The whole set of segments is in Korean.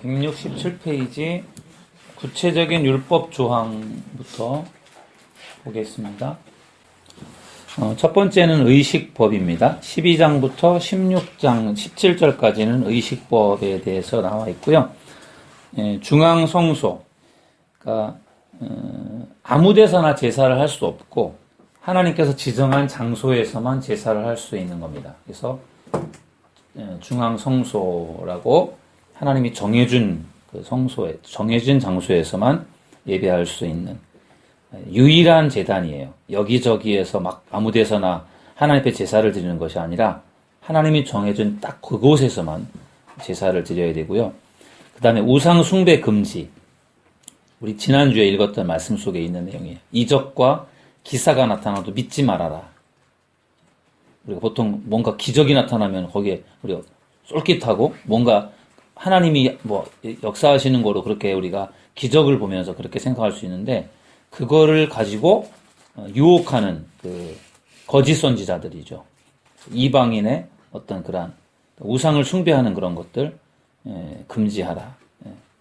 167페이지 구체적인 율법 조항부터 보겠습니다. 첫 번째는 의식법입니다. 12장부터 16장 17절까지는 의식법에 대해서 나와 있고요. 중앙성소, 그러니까 아무 데서나 제사를 할 수 없고 하나님께서 지정한 장소에서만 제사를 할 수 있는 겁니다. 그래서 중앙성소라고 하나님이 정해준 그 성소에, 정해진 장소에서만 예배할 수 있는 유일한 제단이에요. 여기저기에서 막 아무 데서나 하나님 앞에 제사를 드리는 것이 아니라 하나님이 정해준 딱 그곳에서만 제사를 드려야 되고요. 그 다음에 우상 숭배 금지. 우리 지난주에 읽었던 말씀 속에 있는 내용이에요. 이적과 기사가 나타나도 믿지 말아라. 우리가 보통 뭔가 기적이 나타나면 거기에 우리가 쏠깃하고 뭔가 하나님이 역사하시는 거로 그렇게 우리가 기적을 보면서 그렇게 생각할 수 있는데 그거를 가지고 유혹하는 그 거짓 선지자들이죠. 이방인의 어떤 그런 우상을 숭배하는 그런 것들 금지하라.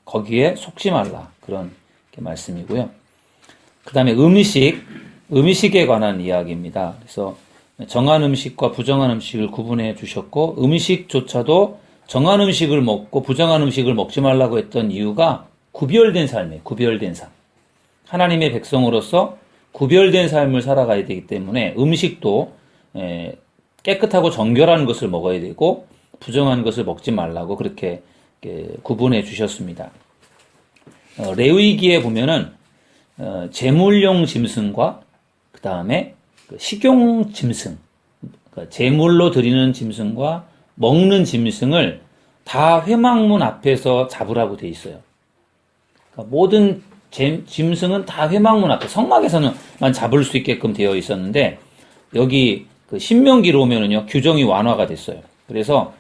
거기에 속지 말라. 그런 말씀이고요. 그 다음에 음식에 관한 이야기입니다. 그래서 정한 음식과 부정한 음식을 구분해 주셨고 음식조차도 정한 음식을 먹고 부정한 음식을 먹지 말라고 했던 이유가 구별된 삶이에요. 구별된 삶. 하나님의 백성으로서 구별된 삶을 살아가야 되기 때문에 음식도 깨끗하고 정결한 것을 먹어야 되고 부정한 것을 먹지 말라고 그렇게 구분해 주셨습니다. 레위기에 보면은 제물용 짐승과 그 다음에 식용 짐승, 그러니까 제물로 드리는 짐승과 먹는 짐승을 다 회막문 앞에서 잡으라고 돼 있어요. 그러니까 모든 짐승은 다 회막문 앞에 성막에서는만 잡을 수 있게끔 되어 있었는데 여기 그 신명기로 오면은요 규정이 완화가 됐어요. 그래서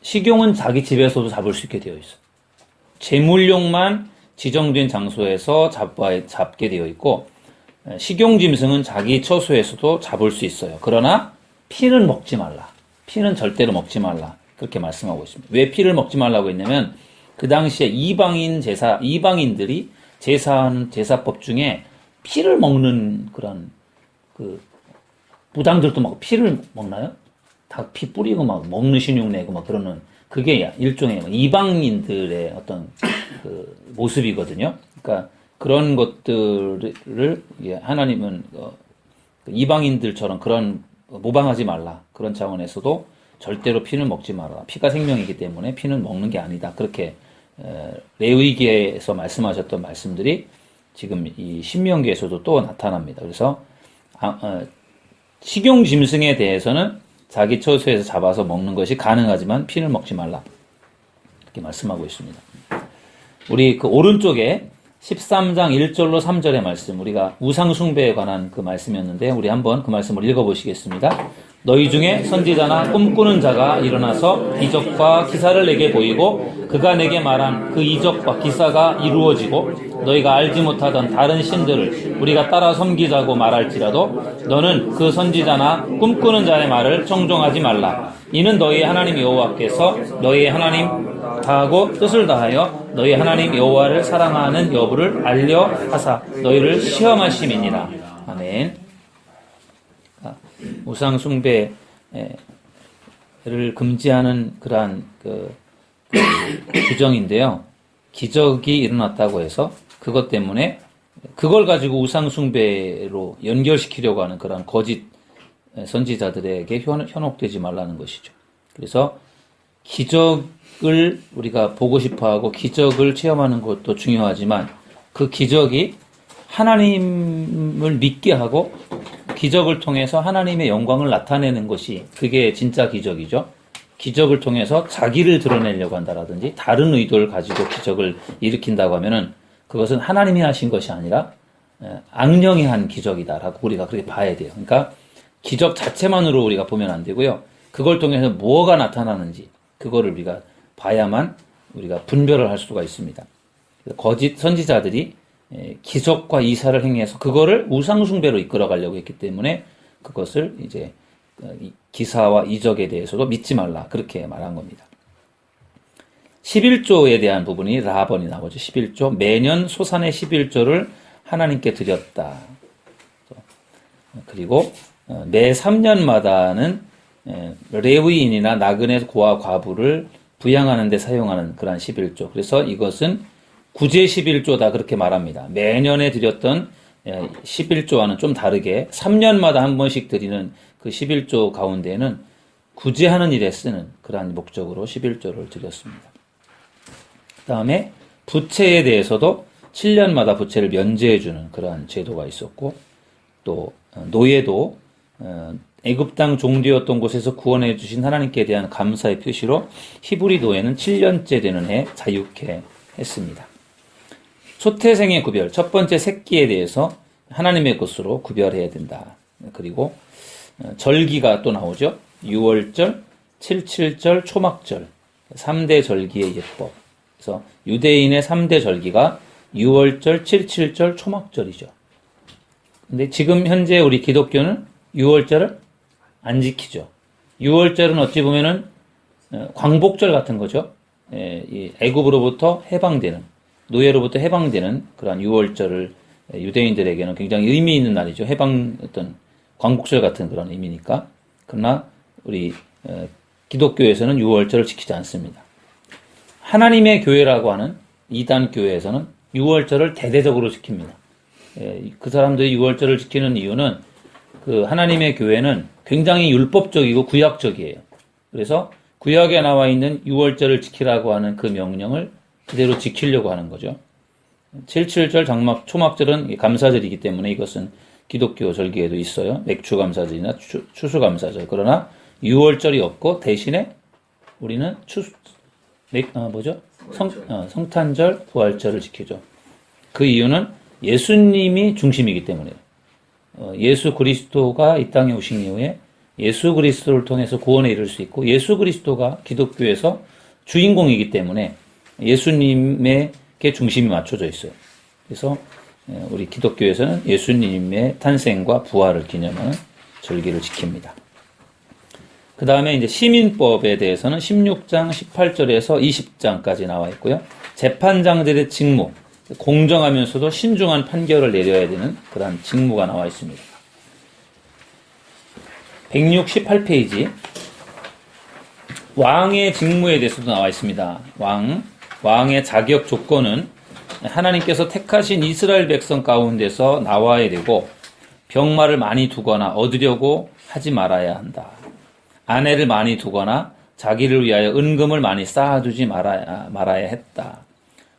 식용은 자기 집에서도 잡을 수 있게 되어 있어요. 제물용만 지정된 장소에서 잡게 되어 있고 식용 짐승은 자기 처소에서도 잡을 수 있어요. 그러나 피는 먹지 말라. 피는 절대로 먹지 말라. 그렇게 말씀하고 있습니다. 왜 피를 먹지 말라고 했냐면 그 당시에 이방인들이 제사하는 제사법 중에 피를 먹는 그런 그 무당들도 막 피를 먹나요? 다 피 뿌리고 막 먹는 신용 내고 막 그러는 그게 일종의 이방인들의 어떤 그 모습이거든요. 그러니까 그런 것들을 하나님은 이방인들처럼 그런 모방하지 말라. 그런 차원에서도 절대로 피는 먹지 말아라. 피가 생명이기 때문에 피는 먹는 게 아니다. 그렇게 레위기에서 말씀하셨던 말씀들이 지금 이 신명기에서도 또 나타납니다. 그래서 식용 짐승에 대해서는 자기 처소에서 잡아서 먹는 것이 가능하지만 피를 먹지 말라. 이렇게 말씀하고 있습니다. 우리 그 오른쪽에 13장 1절로 3절의 말씀, 우리가 우상숭배에 관한 그 말씀이었는데 우리 한번 그 말씀을 읽어보시겠습니다. 너희 중에 선지자나 꿈꾸는 자가 일어나서 이적과 기사를 내게 보이고 그가 내게 말한 그 이적과 기사가 이루어지고 너희가 알지 못하던 다른 신들을 우리가 따라 섬기자고 말할지라도 너는 그 선지자나 꿈꾸는 자의 말을 청종하지 말라. 이는 너희 하나님 여호와께서 너희 하나님 다하고 뜻을 다하여 너희 하나님 여호와를 사랑하는 여부를 알려 하사 너희를 시험하심이니라. 아멘. 우상 숭배를 금지하는 그러한 규정인데요. 기적이 일어났다고 해서 그것 때문에 그걸 가지고 우상 숭배로 연결시키려고 하는 그런 거짓 선지자들에게 현혹되지 말라는 것이죠. 그래서 기적을 우리가 보고 싶어하고 기적을 체험하는 것도 중요하지만 그 기적이 하나님을 믿게 하고 기적을 통해서 하나님의 영광을 나타내는 것이 그게 진짜 기적이죠. 기적을 통해서 자기를 드러내려고 한다라든지 다른 의도를 가지고 기적을 일으킨다고 하면은 그것은 하나님이 하신 것이 아니라 악령이 한 기적이다라고 우리가 그렇게 봐야 돼요. 그러니까 기적 자체만으로 우리가 보면 안 되고요. 그걸 통해서 뭐가 나타나는지 그거를 우리가 봐야만 우리가 분별을 할 수가 있습니다. 거짓 선지자들이 기적과 이사를 행해서 그거를 우상숭배로 이끌어가려고 했기 때문에 그것을 이제 기사와 이적에 대해서도 믿지 말라 그렇게 말한 겁니다. 11조에 대한 부분이 라번이 나오죠. 11조. 매년 소산의 11조를 하나님께 드렸다. 그리고 매 3년마다는 레위인이나 나그네 고아 과부를 부양하는 데 사용하는 그러한 11조. 그래서 이것은 구제 11조다 그렇게 말합니다. 매년에 드렸던 11조와는 좀 다르게 3년마다 한 번씩 드리는 그 11조 가운데는 구제하는 일에 쓰는 그러한 목적으로 11조를 드렸습니다. 그 다음에 부채에 대해서도 7년마다 부채를 면제해주는 그러한 제도가 있었고, 또 노예도 애굽 땅 종되었던 곳에서 구원해 주신 하나님께 대한 감사의 표시로 히브리 노예는 7년째 되는 해 자유케 했습니다. 초태생의 구별, 첫 번째 새끼에 대해서 하나님의 것으로 구별해야 된다. 그리고 절기가 또 나오죠. 6월절, 77절, 초막절, 3대 절기의 예법. 그래서 유대인의 3대 절기가 6월절, 77절, 초막절이죠. 근데 지금 현재 우리 기독교는 6월절을 안 지키죠. 6월절은 어찌 보면은 광복절 같은 거죠. 애굽으로부터 해방되는, 노예로부터 해방되는 그러한 6월절을 유대인들에게는 굉장히 의미 있는 날이죠. 해방 어떤 광복절 같은 그런 의미니까. 그러나 우리 기독교에서는 6월절을 지키지 않습니다. 하나님의 교회라고 하는 이단 교회에서는 6월절을 대대적으로 지킵니다. 그 사람들이 6월절을 지키는 이유는 그 하나님의 교회는 굉장히 율법적이고 구약적이에요. 그래서 구약에 나와 있는 6월절을 지키라고 하는 그 명령을 그대로 지키려고 하는 거죠. 77절 장막 초막절은 감사절이기 때문에 이것은 기독교 절기에도 있어요. 맥주 감사절이나 추수 감사절. 그러나 6월절이 없고 대신에 우리는 성탄절, 부활절을 지키죠. 그 이유는 예수님이 중심이기 때문이에요. 예수 그리스도가 이 땅에 오신 이후에 예수 그리스도를 통해서 구원에 이를 수 있고, 예수 그리스도가 기독교에서 주인공이기 때문에 예수님에게 중심이 맞춰져 있어요. 그래서 우리 기독교에서는 예수님의 탄생과 부활을 기념하는 절기를 지킵니다. 그 다음에 이제 시민법에 대해서는 16장 18절에서 20장까지 나와 있고요. 재판장들의 직무, 공정하면서도 신중한 판결을 내려야 되는 그런 직무가 나와 있습니다. 168페이지. 왕의 직무에 대해서도 나와 있습니다. 왕의 자격 조건은 하나님께서 택하신 이스라엘 백성 가운데서 나와야 되고, 병마를 많이 두거나 얻으려고 하지 말아야 한다. 아내를 많이 두거나 자기를 위하여 은금을 많이 쌓아두지 말아야 했다.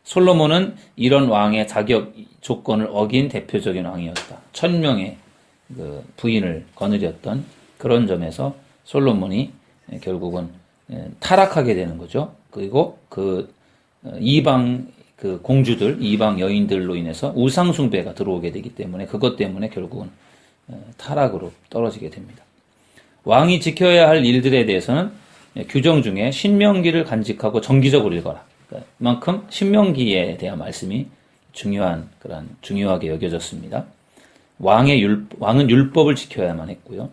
솔로몬은 이런 왕의 자격 조건을 어긴 대표적인 왕이었다. 1000명의 그 부인을 거느렸던 그런 점에서 솔로몬이 결국은 타락하게 되는 거죠. 그리고 그 이방 그 공주들, 이방 여인들로 인해서 우상숭배가 들어오게 되기 때문에 그것 때문에 결국은 타락으로 떨어지게 됩니다. 왕이 지켜야 할 일들에 대해서는 규정 중에 신명기를 간직하고 정기적으로 읽어라. 그만큼 신명기에 대한 말씀이 중요하게 여겨졌습니다. 왕은 율법을 지켜야만 했고요.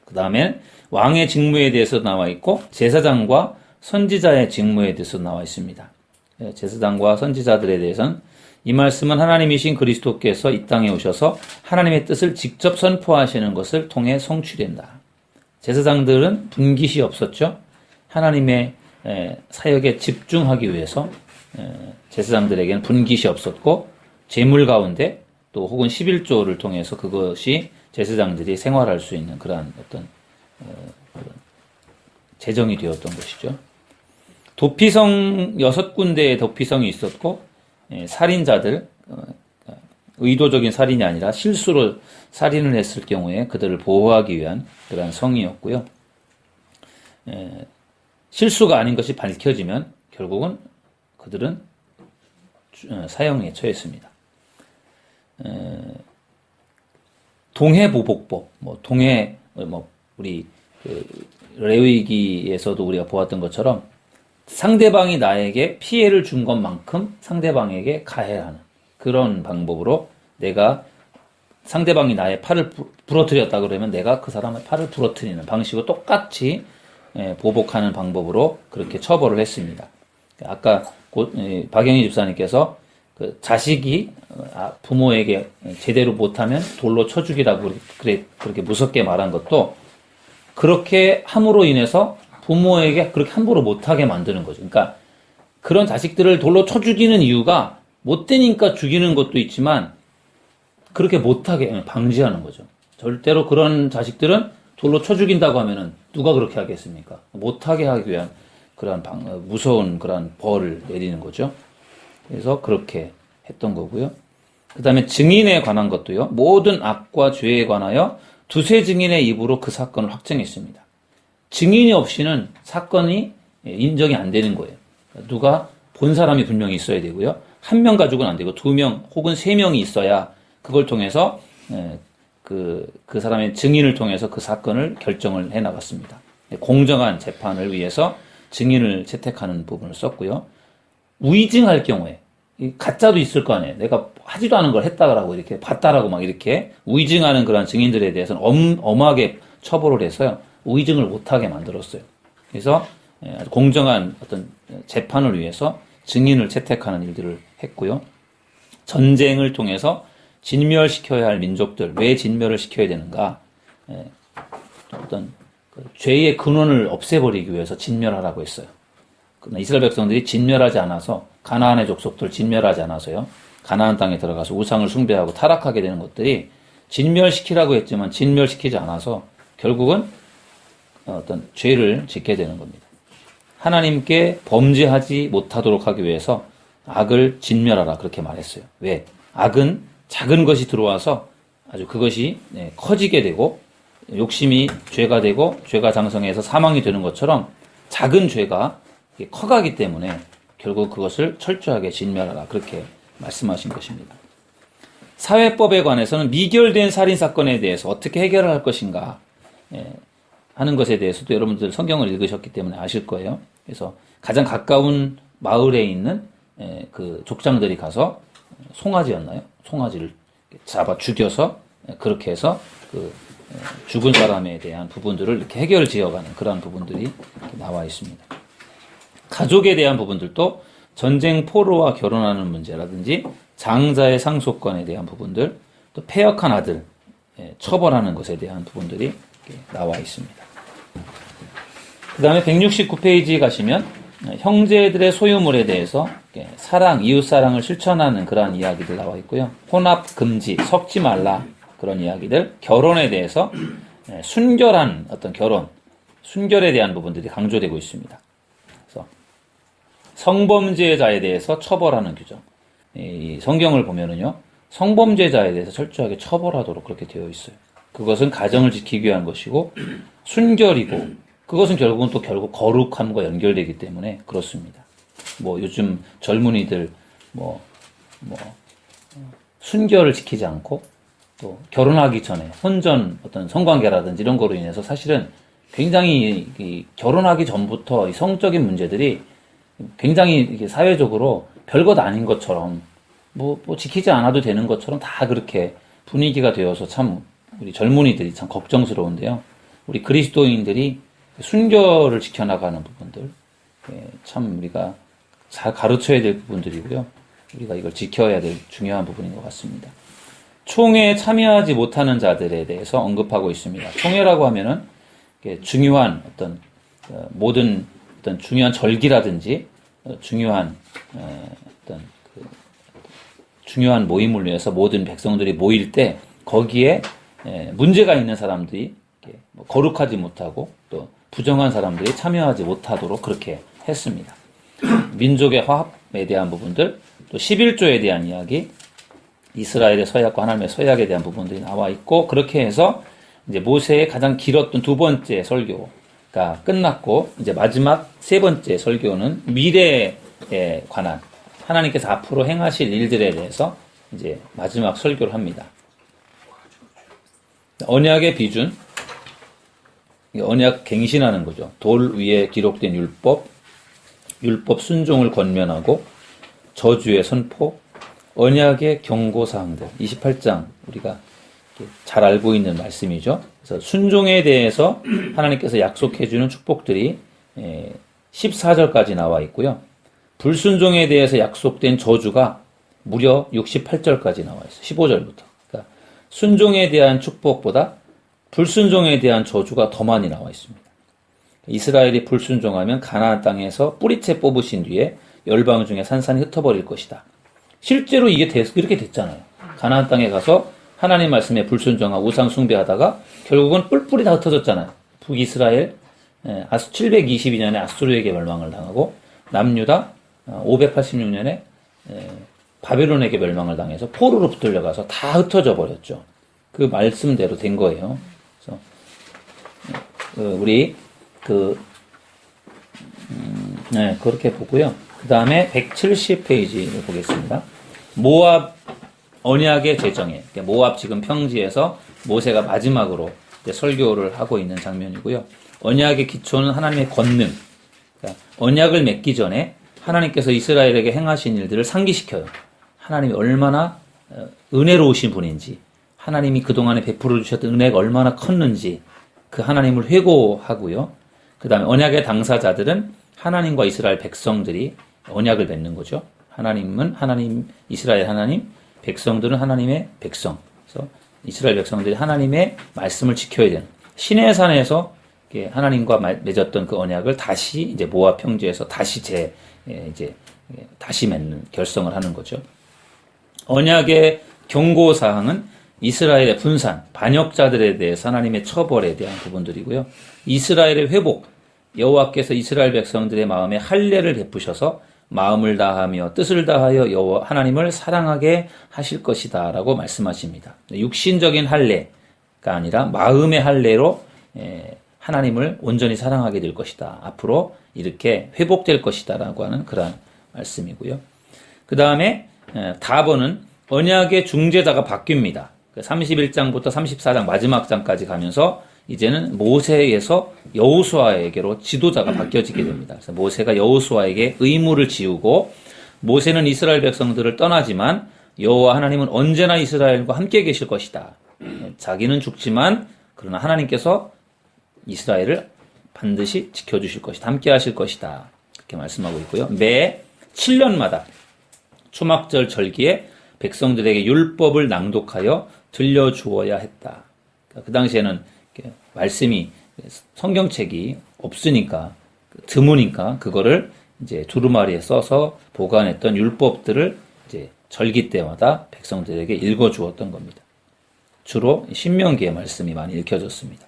그 다음에 왕의 직무에 대해서 나와 있고, 제사장과 선지자의 직무에 대해서 나와 있습니다. 제사장과 선지자들에 대해서는 이 말씀은 하나님이신 그리스도께서 이 땅에 오셔서 하나님의 뜻을 직접 선포하시는 것을 통해 성취된다. 제사장들은 분깃이 없었죠. 하나님의 사역에 집중하기 위해서 제사장들에게는 분깃이 없었고, 제물 가운데 또 혹은 11조를 통해서 그것이 제사장들이 생활할 수 있는 그러한 어떤 재정이 되었던 것이죠. 도피성 6군데의 도피성이 있었고, 살인자들, 의도적인 살인이 아니라 실수로 살인을 했을 경우에 그들을 보호하기 위한 그러한 성이었고요. 실수가 아닌 것이 밝혀지면 결국은 그들은 사형에 처했습니다. 동해보복법, 우리 레위기에서도 우리가 보았던 것처럼 상대방이 나에게 피해를 준 것만큼 상대방에게 가해하는 그런 방법으로, 내가 상대방이 나의 팔을 부러뜨렸다 그러면 내가 그 사람의 팔을 부러뜨리는 방식으로 똑같이 보복하는 방법으로 그렇게 처벌을 했습니다. 아까 박영희 집사님께서 그 자식이 부모에게 제대로 못하면 돌로 쳐 죽이라고 그렇게 무섭게 말한 것도 그렇게 함으로 인해서 부모에게 그렇게 함부로 못하게 만드는 거죠. 그러니까 그런 자식들을 돌로 쳐 죽이는 이유가 못되니까 죽이는 것도 있지만 그렇게 못하게 방지하는 거죠. 절대로 그런 자식들은 돌로 쳐 죽인다고 하면은 누가 그렇게 하겠습니까? 못하게 하기 위한 그러한 무서운 그러한 벌을 내리는 거죠. 그래서 그렇게 했던 거고요. 그 다음에 증인에 관한 것도요. 모든 악과 죄에 관하여 두세 증인의 입으로 그 사건을 확정했습니다. 증인이 없이는 사건이 인정이 안 되는 거예요. 누가 본 사람이 분명히 있어야 되고요. 한 명 가지고는 안 되고 2명 혹은 3명이 있어야 그걸 통해서 그 사람의 증인을 통해서 그 사건을 결정을 해 나갔습니다. 공정한 재판을 위해서 증인을 채택하는 부분을 썼고요. 위증할 경우에 가짜도 있을 거 아니에요. 내가 하지도 않은 걸 했다라고 이렇게 봤다라고 막 이렇게 위증하는 그런 증인들에 대해서는 엄하게 처벌을 해서요. 위증을 못하게 만들었어요. 그래서 아주 공정한 어떤 재판을 위해서 증인을 채택하는 일들을 했고요. 전쟁을 통해서 진멸시켜야 할 민족들, 왜 진멸을 시켜야 되는가? 어떤 죄의 근원을 없애버리기 위해서 진멸하라고 했어요. 그러나 이스라엘 백성들이 진멸하지 않아서 가나안의 족속들 진멸하지 않아서요. 가나안 땅에 들어가서 우상을 숭배하고 타락하게 되는 것들이 진멸시키라고 했지만 진멸시키지 않아서 결국은 어떤 죄를 짓게 되는 겁니다. 하나님께 범죄하지 못하도록 하기 위해서 악을 진멸하라 그렇게 말했어요. 왜? 악은 작은 것이 들어와서 아주 그것이 커지게 되고 욕심이 죄가 되고 죄가 장성해서 사망이 되는 것처럼 작은 죄가 커가기 때문에 결국 그것을 철저하게 진멸하라 그렇게 말씀하신 것입니다. 사회법에 관해서는 미결된 살인사건에 대해서 어떻게 해결을 할 것인가 하는 것에 대해서도 여러분들 성경을 읽으셨기 때문에 아실 거예요. 그래서 가장 가까운 마을에 있는 그 족장들이 가서 송아지였나요? 송아지를 잡아 죽여서 그렇게 해서 그 죽은 사람에 대한 부분들을 이렇게 해결을 지어가는 그런 부분들이 나와 있습니다. 가족에 대한 부분들도 전쟁 포로와 결혼하는 문제라든지 장자의 상속권에 대한 부분들, 또 폐역한 아들 처벌하는 것에 대한 부분들이 나와 있습니다. 그 다음에 169페이지 가시면 형제들의 소유물에 대해서 사랑, 이웃사랑을 실천하는 그러한 이야기들 나와 있고요. 혼합 금지, 섞지 말라 그런 이야기들, 결혼에 대해서 순결한 어떤 결혼, 순결에 대한 부분들이 강조되고 있습니다. 그래서 성범죄자에 대해서 처벌하는 규정. 이 성경을 보면은요, 성범죄자에 대해서 철저하게 처벌하도록 그렇게 되어 있어요. 그것은 가정을 지키기 위한 것이고 순결이고 그것은 결국은 또 결국 거룩함과 연결되기 때문에 그렇습니다. 뭐 요즘 젊은이들 순결을 지키지 않고 또 결혼하기 전에 혼전 어떤 성관계라든지 이런 거로 인해서 사실은 굉장히 결혼하기 전부터 이 성적인 문제들이 굉장히 이게 사회적으로 별것 아닌 것처럼 뭐 지키지 않아도 되는 것처럼 다 그렇게 분위기가 되어서 참 우리 젊은이들이 참 걱정스러운데요. 우리 그리스도인들이 순결을 지켜나가는 부분들, 참 우리가 잘 가르쳐야 될 부분들이고요. 우리가 이걸 지켜야 될 중요한 부분인 것 같습니다. 총회에 참여하지 못하는 자들에 대해서 언급하고 있습니다. 총회라고 하면은 중요한 어떤 모든 어떤 중요한 절기라든지 중요한 어떤 중요한 모임을 위해서 모든 백성들이 모일 때 거기에 문제가 있는 사람들이 거룩하지 못하고 또 부정한 사람들이 참여하지 못하도록 그렇게 했습니다. 민족의 화합에 대한 부분들, 또 11조에 대한 이야기, 이스라엘의 서약과 하나님의 서약에 대한 부분들이 나와 있고, 그렇게 해서 이제 모세의 가장 길었던 두 번째 설교가 끝났고, 이제 마지막 세 번째 설교는 미래에 관한 하나님께서 앞으로 행하실 일들에 대해서 이제 마지막 설교를 합니다. 언약의 비준, 언약 갱신하는 거죠. 돌 위에 기록된 율법 순종을 권면하고 저주의 선포, 언약의 경고사항들, 28장 우리가 잘 알고 있는 말씀이죠. 그래서 순종에 대해서 하나님께서 약속해 주는 축복들이 14절까지 나와 있고요. 불순종에 대해서 약속된 저주가 무려 68절까지 나와 있어요. 15절부터. 그러니까 순종에 대한 축복보다 불순종에 대한 저주가 더 많이 나와 있습니다. 이스라엘이 불순종하면 가나안 땅에서 뿌리채 뽑으신 뒤에 열방 중에 산산이 흩어버릴 것이다. 실제로 이렇게 됐잖아요. 가나안 땅에 가서 하나님 말씀에 불순종하고 우상 숭배하다가 결국은 뿔뿔이 다 흩어졌잖아요. 북이스라엘 722년에 아수르에게 멸망을 당하고 남유다 586년에 바벨론에게 멸망을 당해서 포로로 붙들려가서 다 흩어져 버렸죠. 그 말씀대로 된 거예요. 그래서 우리 그렇게 보고요. 그 다음에 170페이지를 보겠습니다. 모압 언약의 제정에, 모압 지금 평지에서 모세가 마지막으로 설교를 하고 있는 장면이고요. 언약의 기초는 하나님의 권능. 그러니까 언약을 맺기 전에 하나님께서 이스라엘에게 행하신 일들을 상기시켜요. 하나님이 얼마나 은혜로우신 분인지, 하나님이 그동안에 베풀어 주셨던 은혜가 얼마나 컸는지 그 하나님을 회고하고요. 그 다음에 언약의 당사자들은 하나님과 이스라엘 백성들이 언약을 맺는 거죠. 하나님은 하나님, 이스라엘 하나님, 백성들은 하나님의 백성. 그래서 이스라엘 백성들이 하나님의 말씀을 지켜야 되는 시내산에서 하나님과 맺었던 그 언약을 다시 이제 모압 평지에서 다시 다시 맺는 결성을 하는 거죠. 언약의 경고 사항은 이스라엘의 분산, 반역자들에 대해서 하나님의 처벌에 대한 부분들이고요. 이스라엘의 회복, 여호와께서 이스라엘 백성들의 마음에 할례를 베푸셔서 마음을 다하며 뜻을 다하여 여호와 하나님을 사랑하게 하실 것이다라고 말씀하십니다. 육신적인 할례가 아니라 마음의 할례로 하나님을 온전히 사랑하게 될 것이다. 앞으로 이렇게 회복될 것이다라고 하는 그런 말씀이고요. 그 다음에 다번은 언약의 중재자가 바뀝니다. 31장부터 34장 마지막 장까지 가면서 이제는 모세에서 여호수아에게로 지도자가 바뀌어지게 됩니다. 그래서 모세가 여호수아에게 의무를 지우고 모세는 이스라엘 백성들을 떠나지만 여호와 하나님은 언제나 이스라엘과 함께 계실 것이다. 자기는 죽지만 그러나 하나님께서 이스라엘을 반드시 지켜주실 것이다. 함께 하실 것이다. 이렇게 말씀하고 있고요. 매 7년마다 초막절 절기에 백성들에게 율법을 낭독하여 들려주어야 했다. 그 당시에는 말씀이 성경책이 없으니까 드무니까 그거를 이제 두루마리에 써서 보관했던 율법들을 이제 절기 때마다 백성들에게 읽어주었던 겁니다. 주로 신명기의 말씀이 많이 읽혀졌습니다.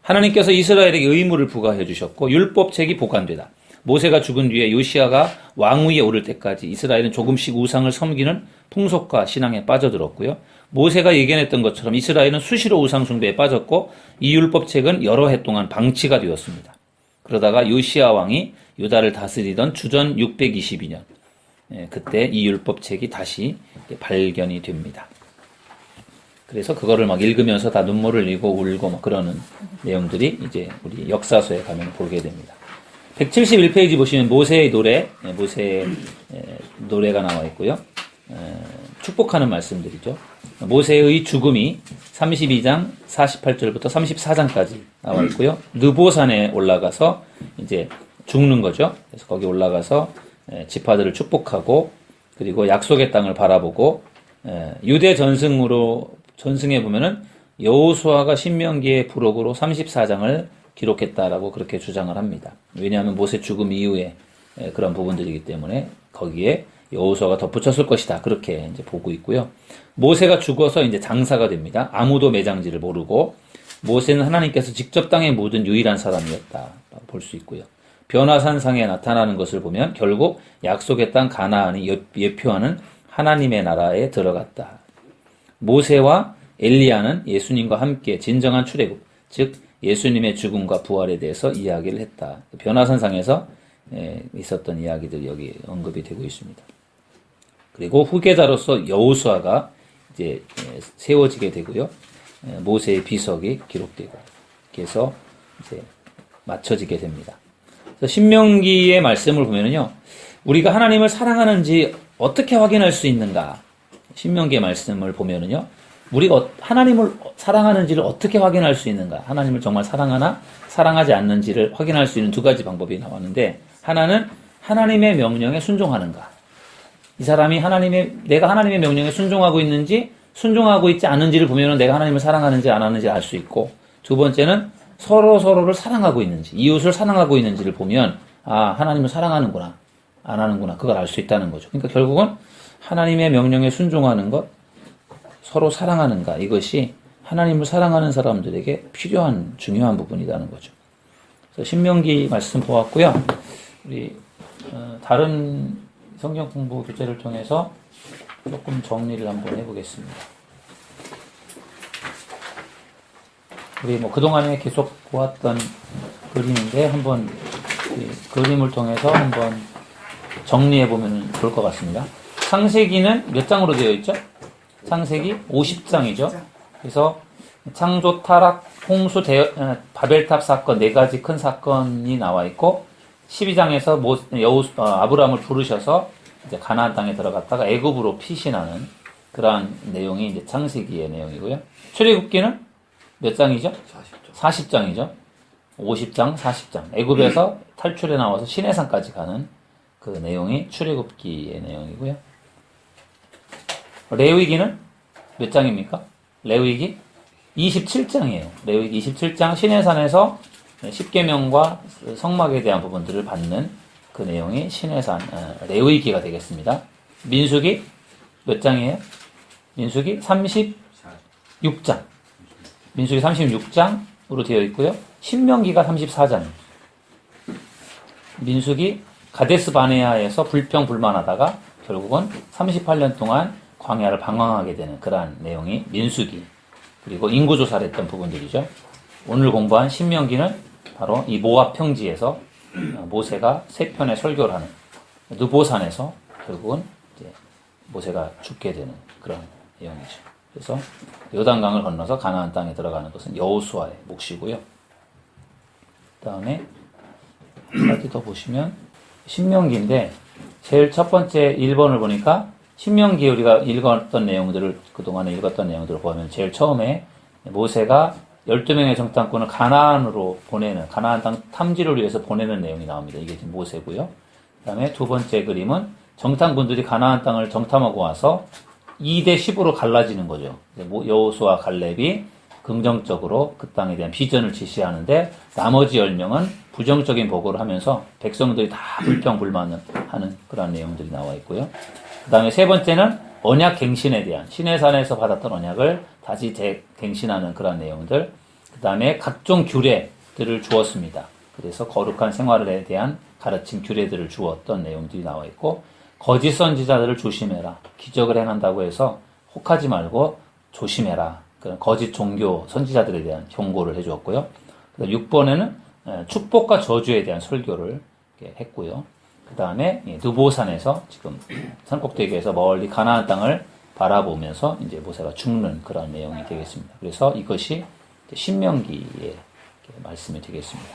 하나님께서 이스라엘에게 의무를 부과해 주셨고 율법책이 보관되다. 모세가 죽은 뒤에 요시아가 왕위에 오를 때까지 이스라엘은 조금씩 우상을 섬기는 풍속과 신앙에 빠져들었고요. 모세가 예견했던 것처럼 이스라엘은 수시로 우상 숭배에 빠졌고 이 율법책은 여러 해 동안 방치가 되었습니다. 그러다가 요시아 왕이 유다를 다스리던 주전 622년 그때 이 율법책이 다시 발견이 됩니다. 그래서 그거를 막 읽으면서 다 눈물을 흘리고 울고 막 그러는 내용들이 이제 우리 역사서에 가면 보게 됩니다. 171페이지 보시면 모세의 노래, 모세의 노래가 나와 있고요. 축복하는 말씀들이죠. 모세의 죽음이 32장 48절부터 34장까지 나와 있고요. 느보산에 올라가서 이제 죽는 거죠. 그래서 거기 올라가서 지파들을 축복하고 그리고 약속의 땅을 바라보고 유대 전승에 보면은 여호수아가 신명기의 부록으로 34장을 기록했다라고 그렇게 주장을 합니다. 왜냐하면 모세 죽음 이후에 그런 부분들이기 때문에 거기에 여호수아가 덧붙였을 것이다. 그렇게 이제 보고 있고요. 모세가 죽어서 이제 장사가 됩니다. 아무도 매장지를 모르고 모세는 하나님께서 직접 땅에 묻은 유일한 사람이었다. 볼 수 있고요. 변화산상에 나타나는 것을 보면 결국 약속의 땅 가나안이 예표하는 하나님의 나라에 들어갔다. 모세와 엘리야는 예수님과 함께 진정한 출애굽, 즉 예수님의 죽음과 부활에 대해서 이야기를 했다. 변화산상에서 있었던 이야기들이 여기 언급이 되고 있습니다. 그리고 후계자로서 여호수아가 이제 세워지게 되고요. 모세의 비석이 기록되고 그래서 이제 맞춰지게 됩니다. 그래서 신명기의 말씀을 보면은요, 우리가 하나님을 사랑하는지 어떻게 확인할 수 있는가? 신명기의 말씀을 보면은요, 우리가 하나님을 사랑하는지를 어떻게 확인할 수 있는가? 하나님을 정말 사랑하나 사랑하지 않는지를 확인할 수 있는 두 가지 방법이 나왔는데, 하나는 하나님의 명령에 순종하는가? 이 사람이 내가 하나님의 명령에 순종하고 있는지, 순종하고 있지 않은지를 보면은 내가 하나님을 사랑하는지 안 하는지 알 수 있고, 두 번째는 서로를 사랑하고 있는지, 이웃을 사랑하고 있는지를 보면, 아, 하나님을 사랑하는구나, 안 하는구나, 그걸 알 수 있다는 거죠. 그러니까 결국은 하나님의 명령에 순종하는 것, 서로 사랑하는가, 이것이 하나님을 사랑하는 사람들에게 필요한, 중요한 부분이라는 거죠. 그래서 신명기 말씀 보았고요. 우리, 다른 성경 공부 교재를 통해서 조금 정리를 한번 해보겠습니다. 우리 그동안에 계속 보았던 그림인데 한번 그림을 통해서 한번 정리해보면 좋을 것 같습니다. 창세기는 몇 장으로 되어 있죠? 창세기 50장이죠. 그래서 창조, 타락, 홍수, 바벨탑 사건, 네 가지 큰 사건이 나와 있고, 12장에서 아브라함을 부르셔서 이제 가나안 땅에 들어갔다가 애굽으로 피신하는 그러한 내용이 이제 창세기의 내용이고요. 출애굽기는 몇 장이죠? 40장이죠. 50장, 40장. 애굽에서 탈출해 나와서 시내산까지 가는 그 내용이 출애굽기의 내용이고요. 레위기는 몇 장입니까? 레위기 27장이에요. 레위기 27장 시내산에서 십계명과 성막에 대한 부분들을 받는 그 내용이 시내산 레위기가 되겠습니다. 민수기 몇 장이에요? 민수기 36장. 민수기 36장으로 되어 있고요. 신명기가 34장. 민수기 가데스 바네아에서 불평불만하다가 결국은 38년 동안 광야를 방황하게 되는 그러한 내용이 민수기. 그리고 인구조사를 했던 부분들이죠. 오늘 공부한 신명기는 바로 이 모압 평지에서 모세가 세 편의 설교를 하는 느보산에서 결국은 이제 모세가 죽게 되는 그런 내용이죠. 그래서 요단강을 건너서 가나안 땅에 들어가는 것은 여호수아의 몫이고요. 그다음에 한 가지 더 보시면 신명기인데 제일 첫 번째 1번을 보니까 신명기에 우리가 읽었던 내용들을 그동안에 읽었던 내용들을 보면 제일 처음에 모세가 12명의 정탐꾼을 가나안으로 보내는, 가나안 땅 탐지를 위해서 보내는 내용이 나옵니다. 이게 지금 모세고요. 그 다음에 두 번째 그림은 정탐꾼들이 가나안 땅을 정탐하고 와서 2대 10으로 갈라지는 거죠. 여호수아 칼렙이 긍정적으로 그 땅에 대한 비전을 지시하는데 나머지 10명은 부정적인 보고를 하면서 백성들이 다 불평불만을 하는 그런 내용들이 나와 있고요. 그 다음에 세 번째는 언약 갱신에 대한, 시내산에서 받았던 언약을 다시 갱신하는 그런 내용들. 그 다음에 각종 규례들을 주었습니다. 그래서 거룩한 생활에 대한 가르침 규례들을 주었던 내용들이 나와 있고, 거짓 선지자들을 조심해라. 기적을 행한다고 해서 혹하지 말고 조심해라. 그런 거짓 종교 선지자들에 대한 경고를 해주었고요. 6번에는 축복과 저주에 대한 설교를 했고요. 그 다음에 느보산에서 지금 산꼭대기에서 멀리 가나안 땅을 바라보면서 이제 모세가 죽는 그런 내용이 되겠습니다. 그래서 이것이 신명기의 말씀이 되겠습니다.